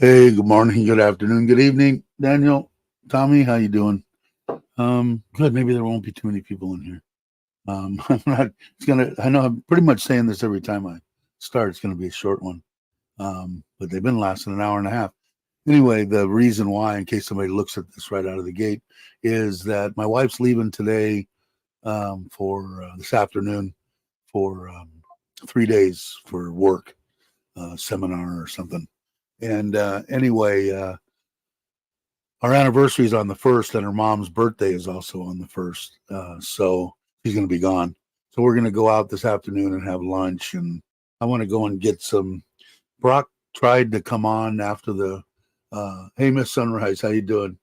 Hey, good morning, good afternoon, good evening, Daniel, Tommy, how you doing? Good. Maybe there won't be too many people in here. I'm not. It's gonna. I know. I'm pretty much saying this every time I start. It's gonna be a short one. But they've been lasting an hour and a half. Anyway, the reason why, in case somebody looks at this right out of the gate, is that my wife's leaving today for this afternoon for 3 days for work, seminar or something. And anyway, our anniversary is on the 1st, and her mom's birthday is also on the 1st. So she's going to be gone. So we're going to go out this afternoon and have lunch. And I want to go and get some. Brock tried to come on after the. Hey, Miss Sunrise, how you doing?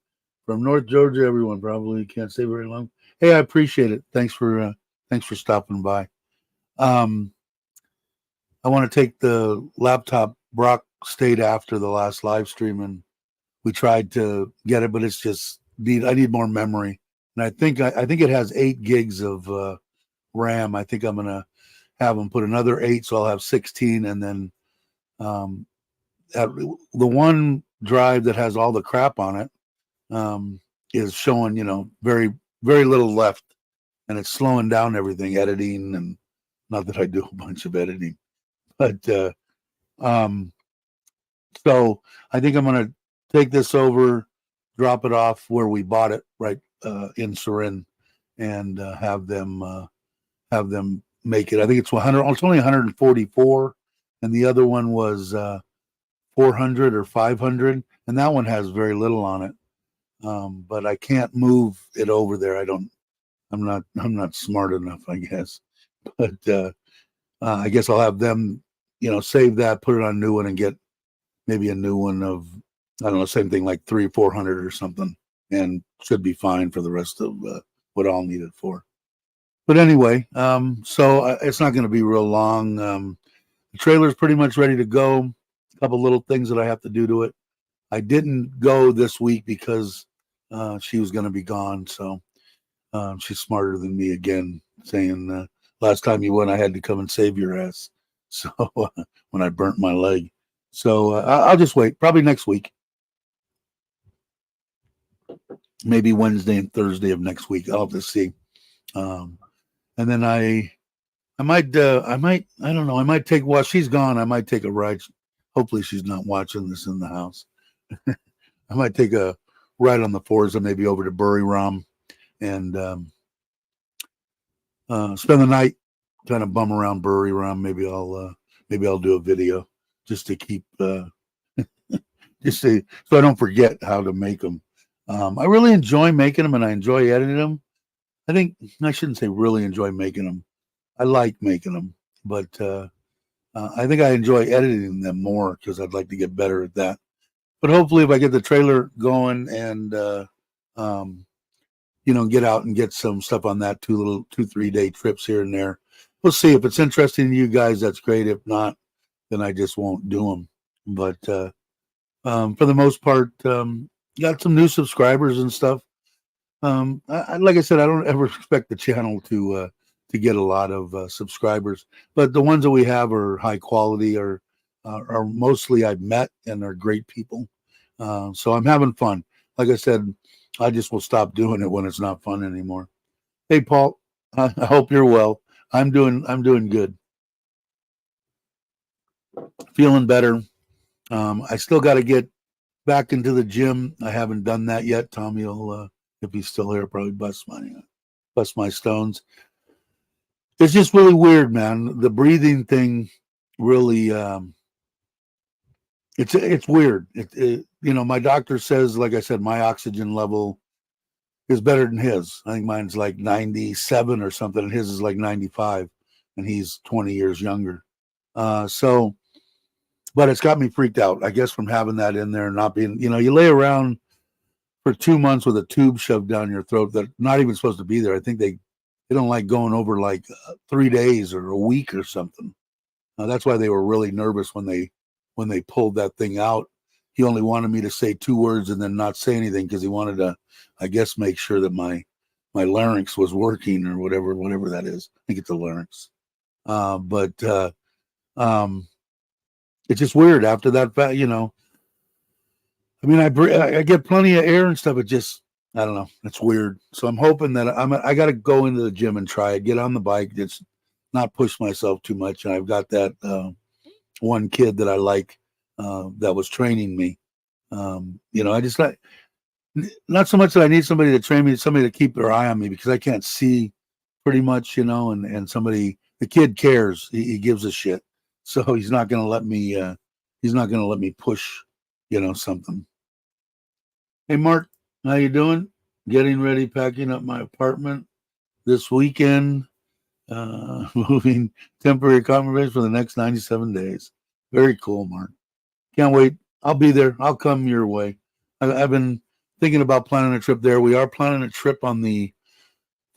From North Georgia, everyone probably can't stay very long. Hey, I appreciate it. Thanks for stopping by. I want to take the laptop. Brock stayed after the last live stream, and we tried to get it, but it's just I need more memory. And I think it has 8 gigs of RAM. I think I'm gonna have them put another 8, so I'll have 16, and then the one drive that has all the crap on it is showing very very little left, and it's slowing down everything, editing, and not that I do a bunch of editing, but so I think I'm gonna take this over, drop it off where we bought it, right in Surin, and have them make it. I think it's 100. It's only 144, and the other one was 400 or 500, and that one has very little on it. But I can't move it over there. I'm not smart enough, I guess. But I guess I'll have them, save that, put it on a new one, and get maybe a new one of, I don't know, same thing, like 300-400 or something, and should be fine for the rest of what I'll need it for. But anyway, so it's not going to be real long. The trailer's pretty much ready to go. A couple little things that I have to do to it. I didn't go this week because she was going to be gone. So she's smarter than me again, saying last time you went, I had to come and save your ass. So when I burnt my leg. So I'll just wait. Probably next week. Maybe Wednesday and Thursday of next week. I'll have to see. And then I might, I don't know. I might take, while she's gone, I might take a ride. Hopefully she's not watching this in the house. I might take a ride on the Forza, maybe over to Buriram, and spend the night, kind of bum around Buriram. Maybe I'll do a video just to keep, just so I don't forget how to make them. I really enjoy making them, and I enjoy editing them. I think I shouldn't say really enjoy making them. I like making them, but I think I enjoy editing them more because I'd like to get better at that. But hopefully, if I get the trailer going and get out and get some stuff on that 2-3 day trips here and there, we'll see. If it's interesting to you guys, that's great. If not, then I just won't do them. But for the most part, got some new subscribers and stuff. Like I said, I don't ever expect the channel to get a lot of subscribers, but the ones that we have are high quality, are mostly I've met and are great people. So I'm having fun. Like I said, I just will stop doing it when it's not fun anymore. Hey, Paul, I hope you're well. I'm doing good. Feeling better. I still got to get back into the gym. I haven't done that yet. Tommy will, if he's still here, probably bust my stones. It's just really weird, man. The breathing thing really, it's weird. My doctor says, like I said, my oxygen level is better than his. I think mine's like 97 or something, and his is like 95, and he's 20 years younger. But it's got me freaked out, I guess, from having that in there and not being, you lay around for 2 months with a tube shoved down your throat that's not even supposed to be there. I think they don't like going over like 3 days or a week or something. That's why they were really nervous when they pulled that thing out. He only wanted me to say 2 words and then not say anything because he wanted to, I guess, make sure that my larynx was working or whatever that is. I think it's a larynx. But it's just weird after that, I mean, I get plenty of air and stuff. It just, I don't know. It's weird. So I'm hoping that I got to go into the gym and try it, get on the bike, just not push myself too much. And I've got that one kid that I like that was training me. I just like, not so much that I need somebody to train me, somebody to keep their eye on me because I can't see pretty much, and somebody, the kid cares. He gives a shit. So he's not going to let me, push, something. Hey, Mark, how you doing? Getting ready, packing up my apartment this weekend, moving temporary accommodation for the next 97 days. Very cool, Mark. Can't wait. I'll be there. I'll come your way. I've been thinking about planning a trip there. We are planning a trip on the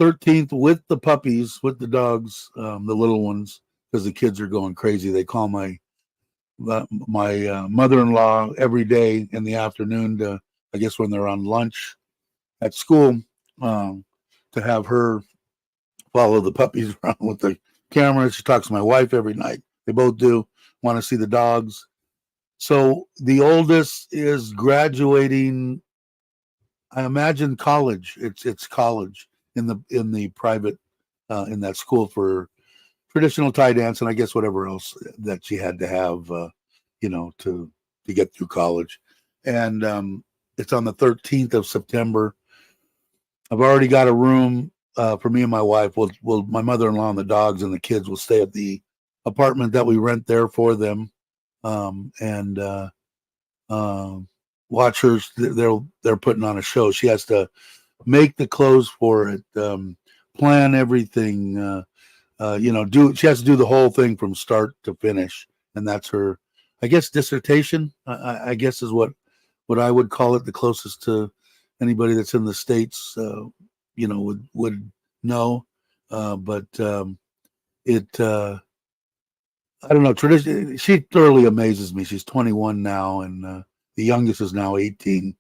13th with the puppies, with the dogs, the little ones, because the kids are going crazy. They call my mother-in-law every day in the afternoon to, I guess, when they're on lunch at school, to have her follow the puppies around with the camera. She talks to my wife every night. They both do want to see the dogs. So the oldest is graduating, I imagine college. It's college in the private in that school for traditional Thai dance, and I guess whatever else that she had to have, to get through college. And it's on the 13th of September. I've already got a room for me and my wife. My mother-in-law and the dogs and the kids will stay at the apartment that we rent there for them, and watch her. They're putting on a show. She has to make the clothes for it, plan everything. She has to do the whole thing from start to finish, and that's her, I guess, dissertation. I guess is what I would call it, the closest to anybody that's in the States, would know. But it, I don't know. Tradition. She thoroughly amazes me. She's 21 now, and the youngest is now 18.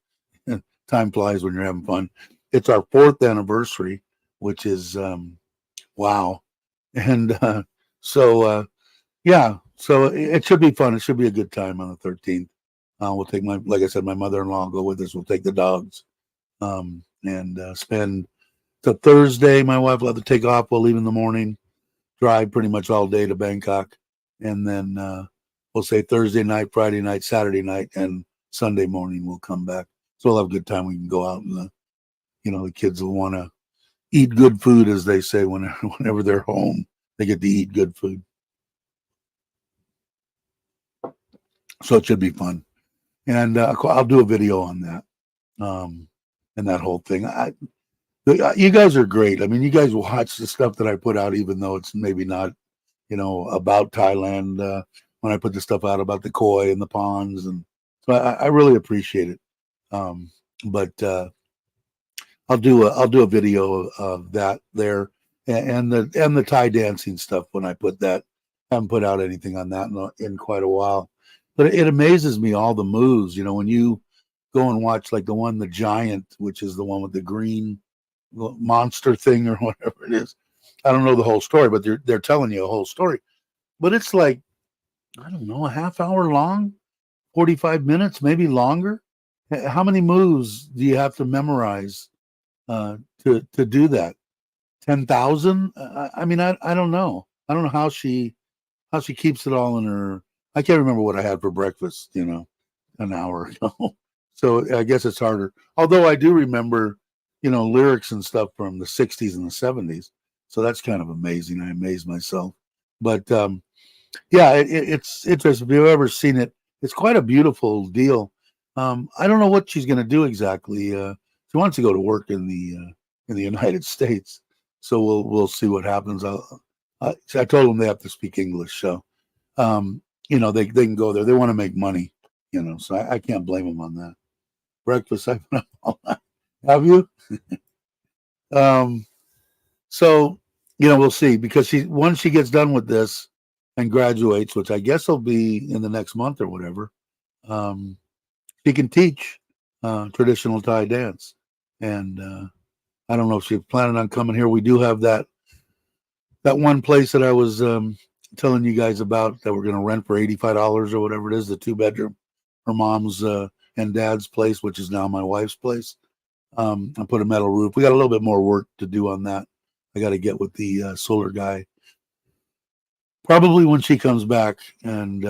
Time flies when you're having fun. It's our 4th anniversary, which is wow. And yeah, so it should be fun. It should be a good time on the 13th. We'll take like I said, my mother-in-law will go with us. We'll take the dogs, and spend the Thursday. My wife will have to take off. We'll leave in the morning, drive pretty much all day to Bangkok, and then we'll say Thursday night, Friday night, Saturday night, and Sunday morning we'll come back. So we'll have a good time. We can go out, and the kids will want to eat good food, as they say, whenever they're home. They get to eat good food. So it should be fun. And I'll do a video on that, and that whole thing. You guys are great. I mean, you guys watch the stuff that I put out, even though it's maybe not, about Thailand. When I put the stuff out about the koi and the ponds, and so I really appreciate it. But I'll do a video of that there, and the Thai dancing stuff when I put that. I haven't put out anything on that in quite a while, but it amazes me all the moves. When you go and watch like the giant, which is the one with the green monster thing or whatever it is. I don't know the whole story, but they're telling you a whole story. But it's like, I don't know, a half hour long, 45 minutes, maybe longer. How many moves do you have to memorize to do that? 10,000? I mean, I don't know. I don't know how she keeps it all in her. I can't remember what I had for breakfast, an hour ago. So I guess it's harder. Although I do remember, lyrics and stuff from the 60s and the 70s. So that's kind of amazing. I amaze myself. But yeah, it's interesting. If you've ever seen it, it's quite a beautiful deal. I don't know what she's going to do exactly. She wants to go to work in the United States, so we'll see what happens. I told them they have to speak English, so they can go there. They want to make money, so I can't blame them on that. Breakfast, I've been up all night. Have you? So we'll see, because once she gets done with this and graduates, which I guess will be in the next month or whatever, she can teach traditional Thai dance. And I don't know if she's planning on coming here. We do have that one place that I was telling you guys about that we're going to rent for $85 or whatever it is, the 2-bedroom. Her mom's and Dad's place, which is now my wife's place. I put a metal roof. We got a little bit more work to do on that. I got to get with the solar guy probably when she comes back and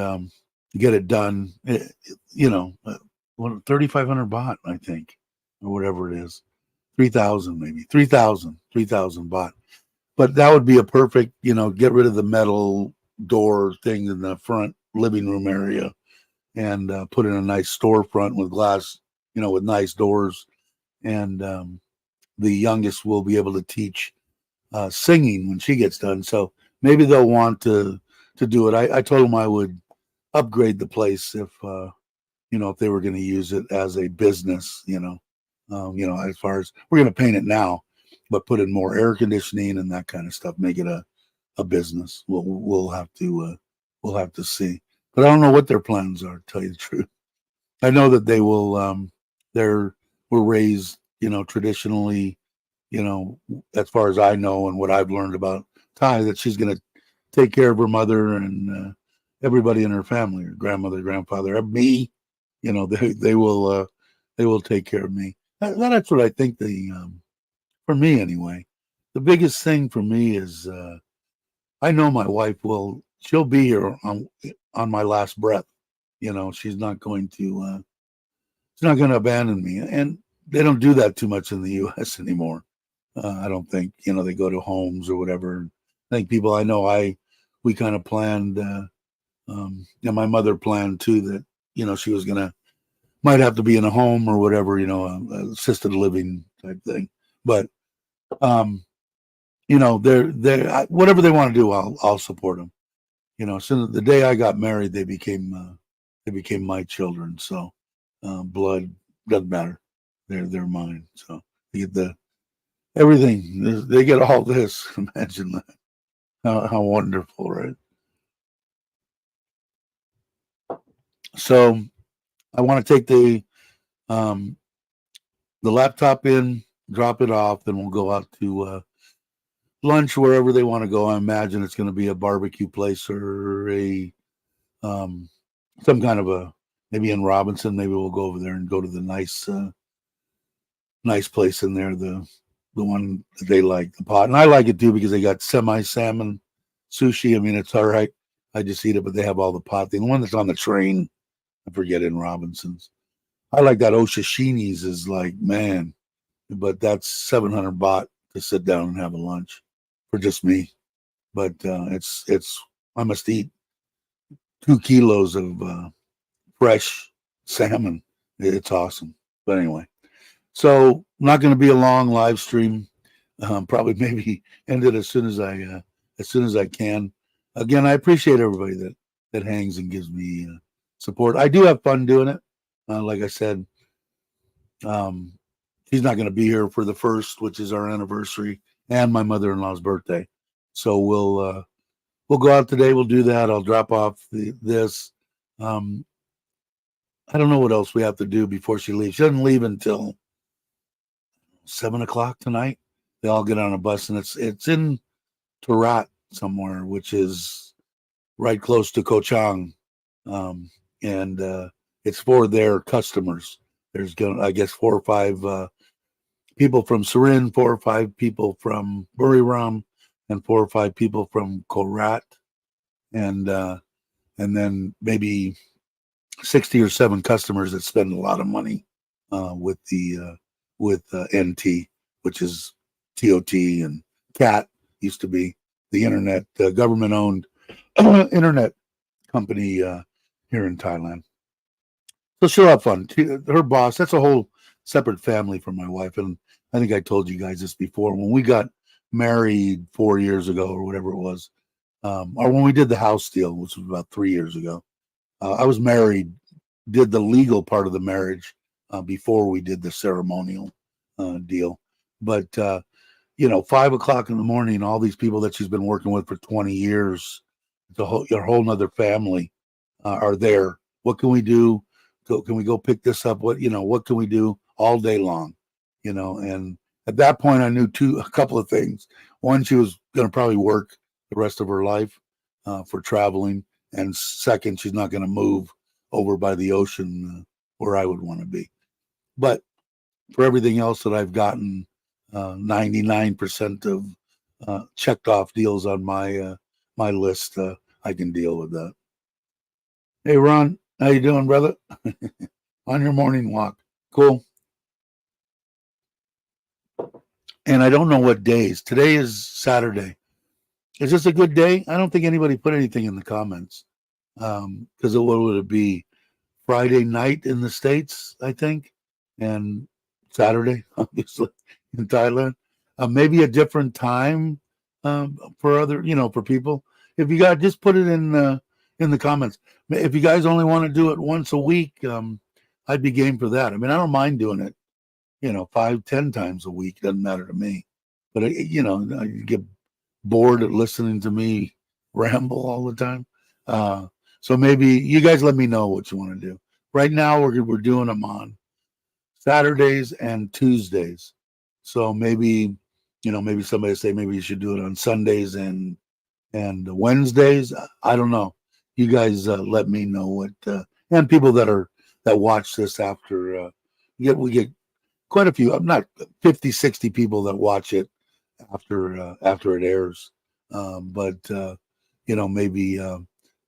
get it done. 3,500 baht, I think, or whatever it is, 3,000 maybe, 3,000 baht. But that would be a perfect, get rid of the metal door thing in the front living room area and put in a nice storefront with glass, with nice doors. And the youngest will be able to teach singing when she gets done. So maybe they'll want to do it. I told them I would upgrade the place if they were going to use it as a business. As far as we're going to paint it now, but put in more air conditioning and that kind of stuff. Make it a business. We'll have to see. But I don't know what their plans are, to tell you the truth. I know that they will. Were raised, traditionally, as far as I know and what I've learned about Thai, that she's going to take care of her mother and everybody in her family, her grandmother, grandfather, me. They will take care of me. That's what I think. For me anyway, the biggest thing for me is I know my wife she'll be here on my last breath. She's not going to abandon me, and they don't do that too much in the U.S. anymore. I don't think, they go to homes or whatever. I think people I know, we kind of planned, and my mother planned too, that, she was might have to be in a home or whatever, assisted living type thing. But, they're whatever they want to do, I'll support them. So the day I got married, they became my children. So, blood doesn't matter. They're mine. So they get everything. They get all this. Imagine that. How wonderful, right? So I want to take the laptop in, drop it off, then we'll go out to lunch wherever they want to go. I imagine it's going to be a barbecue place or a some kind of maybe in Robinson. Maybe we'll go over there and go to the nice place in there, the one that they like, the pot. And I like it too because they got semi-salmon sushi. I mean, it's all right. I just eat it, but they have all the pot thing. The one that's on the train, I forget, in Robinson's. I like that Oshishini's is like, man, but that's 700 baht to sit down and have a lunch for just me. But I must eat 2 kilos of fresh salmon. It's awesome. But anyway, so not going to be a long live stream. Probably maybe end it as soon as I can. Again, I appreciate everybody that hangs and gives me support. I do have fun doing it. Like I said, he's not going to be here for the first, which is our anniversary, and my mother-in-law's birthday. So we'll go out today. We'll do that. I'll drop off this. I don't know what else we have to do before she leaves. She doesn't leave until 7:00 tonight. They all get on a bus, and it's in Tarat somewhere, which is right close to Ko Chang, and it's for their customers. There's I guess 4 or 5 people from Surin, 4 or 5 people from Buriram, and 4 or 5 people from Korat, and then maybe 60 or 7 customers that spend a lot of money with NT, which is TOT, and CAT used to be the internet government-owned internet company here in Thailand. So she'll have fun. Her boss, that's a whole separate family from my wife. And I think I told you guys this before. When we got married 4 years ago or whatever it was, or when we did the house deal, which was about 3 years ago, I was married, did the legal part of the marriage before we did the ceremonial deal. But, 5:00 in the morning, all these people that she's been working with for 20 years, your whole nother family are there. What can we do? Can we go pick this up? What can we do all day long? And at that point I knew a couple of things. One, she was going to probably work the rest of her life for traveling. And second, she's not going to move over by the ocean where I would want to be. But for everything else that I've gotten, 99% of checked off deals on my list, I can deal with that. Hey, Ron, how you doing, brother? On your morning walk. Cool. And I don't know what days. Today is Saturday. Is this a good day? I don't think anybody put anything in the comments. Because what would it be? Friday night in the States, I think, and Saturday, obviously, in Thailand. Maybe a different time for other, for people. If you got, just put it in the comments. If you guys only want to do it once a week, I'd be game for that. I mean, I don't mind doing it, 5-10 times a week. Doesn't matter to me. But I get bored of listening to me ramble all the time. So maybe you guys let me know what you want to do. Right now, we're doing them on Saturdays and Tuesdays. So maybe somebody say maybe you should do it on Sundays and Wednesdays. I don't know. You guys let me know what. And people that watch this after we get quite a few. I'm not 50, 60 people that watch it after it airs. But maybe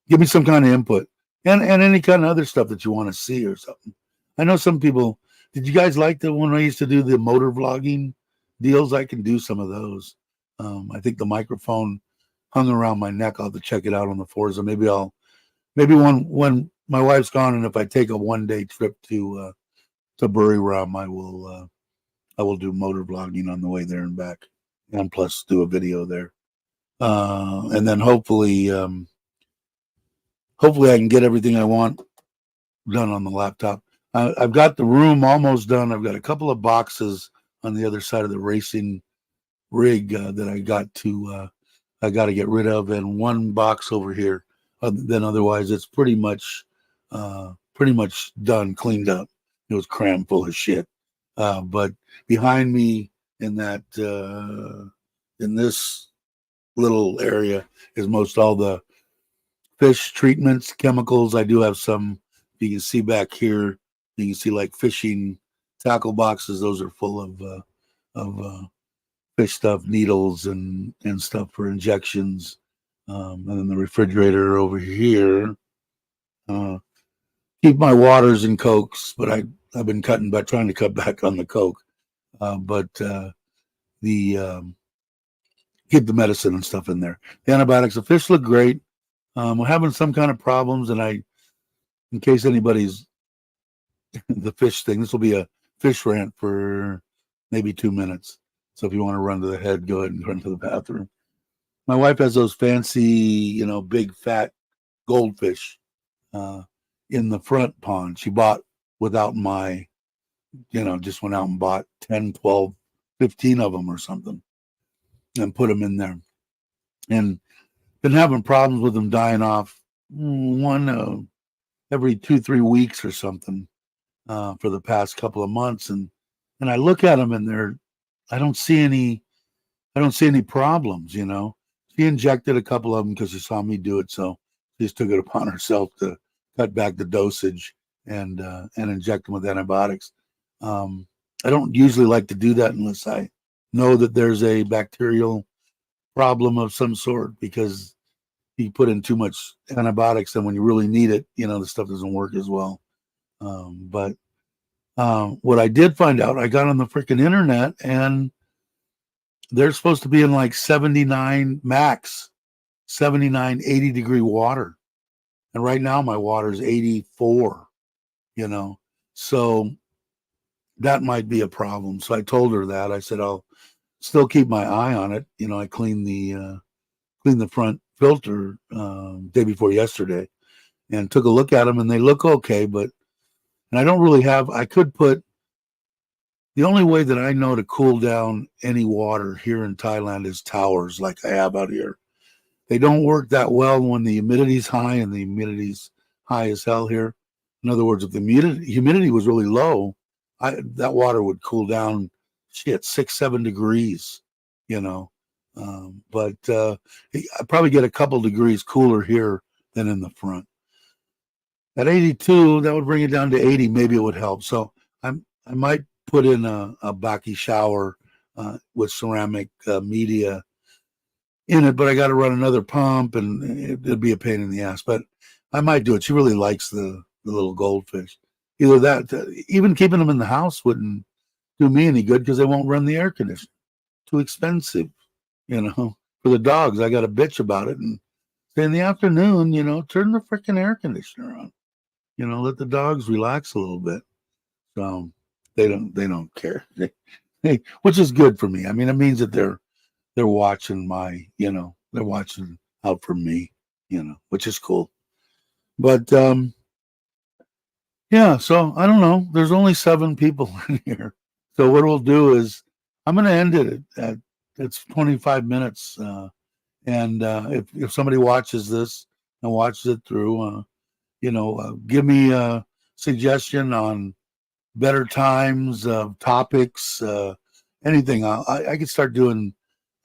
give me some kind of input and any kind of other stuff that you want to see or something. I know some people. Did you guys like the when I used to do the motor vlogging deals? I can do some of those. I think the microphone hung around my neck. I'll have to check it out on the Forza. Maybe when my wife's gone and if I take a 1-day trip to Buriram, I will do motor vlogging on the way there and back, and plus do a video there. And then hopefully I can get everything I want done on the laptop. I've got the room almost done. I've got a couple of boxes on the other side of the racing rig that I got to get rid of, and one box over here. Then otherwise, it's pretty much done, cleaned up. It was crammed full of shit. But behind me in this little area is most all the fish treatments, chemicals. I do have some. You can see back here. You can see like fishing tackle boxes. Those are full of fish stuff, needles and stuff for injections. And then the refrigerator over here. Keep my waters and Cokes, but I've been trying to cut back on the Coke. But keep the medicine and stuff in there. The antibiotics. The fish look great. We're having some kind of problems, and in case anybody's the fish thing, this will be a fish rant for maybe 2 minutes. So if you want to run to the head, go ahead and run to the bathroom. My wife has those fancy, big fat goldfish in the front pond. She bought without my, just went out and bought 10, 12, 15 of them or something and put them in there. And been having problems with them dying off one every 2-3 weeks or something for the past couple of months. And I look at them and I don't see any problems, She injected a couple of them because she saw me do it. So she just took it upon herself to cut back the dosage and inject them with antibiotics. I don't usually like to do that unless I know that there's a bacterial problem of some sort, because you put in too much antibiotics and when you really need it, the stuff doesn't work as well. But what I did find out, I got on the freaking internet and they're supposed to be in like 79 max, 79, 80 degree water. And right now my water is 84, so that might be a problem. So I told her that. I said, I'll still keep my eye on it. I cleaned the front filter day before yesterday and took a look at them and they look okay, and I don't really I could put, the only way that I know to cool down any water here in Thailand is towers like I have out here. They don't work that well when the humidity's high, and the humidity's high as hell here. In other words, if the humidity was really low, that water would cool down 6-7 degrees, but I probably get a couple degrees cooler here than in the front. At 82, that would bring it down to 80. Maybe it would help. So I might put in a Baki shower with ceramic media in it, but I got to run another pump, and it'd be a pain in the ass. But I might do it. She really likes the little goldfish. Either that, even keeping them in the house wouldn't do me any good because they won't run the air conditioner. Too expensive, for the dogs. I got a bitch about it, and say in the afternoon, turn the freaking air conditioner on. Let the dogs relax a little bit. So they don't care. Which is good for me. I mean, it means that they're watching they're watching out for me, which is cool. But yeah, so I don't know. There's only 7 people in here. So what we'll do is I'm going to end it at it's 25 minutes. And if somebody watches this and watches it through, give me a suggestion on better times, topics, anything. I could start doing,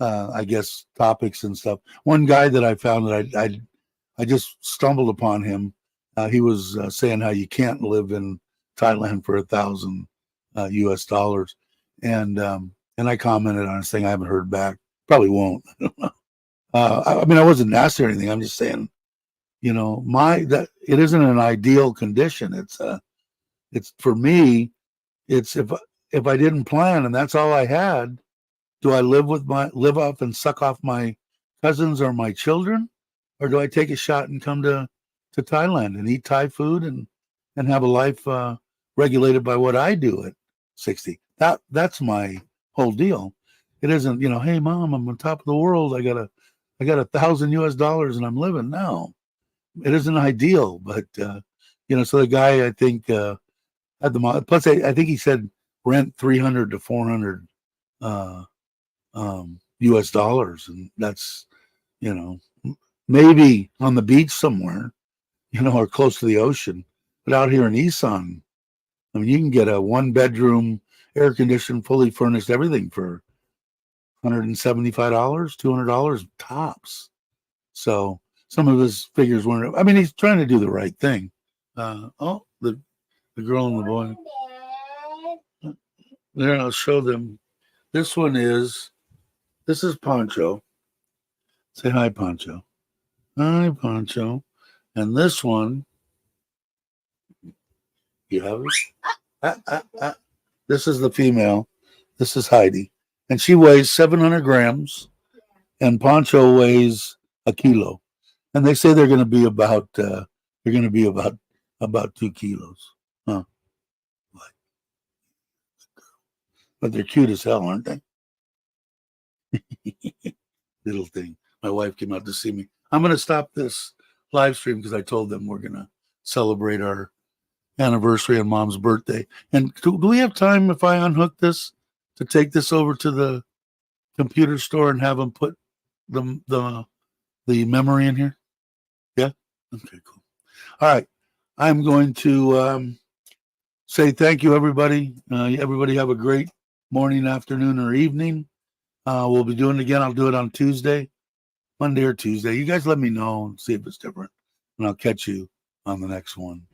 I guess, topics and stuff. One guy that I found that I just stumbled upon him. He was saying how you can't live in Thailand for $1,000 US dollars, and I commented on his thing. I haven't heard back. Probably won't. I mean, I wasn't nasty or anything. I'm just saying, that it isn't an ideal condition. It's for me. It's if I didn't plan and that's all I had, do I live off and suck off my cousins or my children, or do I take a shot and come to Thailand and eat Thai food and have a life regulated by what I do at 60? That's my whole deal. It isn't, hey mom, I'm on top of the world. I got $1,000 US dollars and I'm living. No, it isn't ideal, but so the guy, I think, had the plus I think he said rent 300 to 400 US dollars, and that's maybe on the beach somewhere, or close to the ocean. But out here in Isan, I mean, you can get a 1-bedroom, air conditioned, fully furnished, everything for $175, $200 tops. So some of his figures weren't. I mean, he's trying to do the right thing. The girl and the boy. There, I'll show them. This is Poncho. Say hi, Poncho. Hi, Poncho. And this one, you have it? This is the female. This is Heidi. And she weighs 700 grams, and Poncho weighs a kilo. And they say they're going to be about 2 kilos. Huh. But they're cute as hell, aren't they? Little thing. My wife came out to see me. I'm going to stop this live stream because I told them we're going to celebrate our anniversary on Mom's birthday. And do we have time, if I unhook this, to take this over to the computer store and have them put the memory in here? Yeah? Okay, cool. All right. I'm going to say thank you, everybody. Everybody have a great morning, afternoon, or evening. We'll be doing it again. I'll do it on Monday or Tuesday. You guys let me know and see if it's different, and I'll catch you on the next one.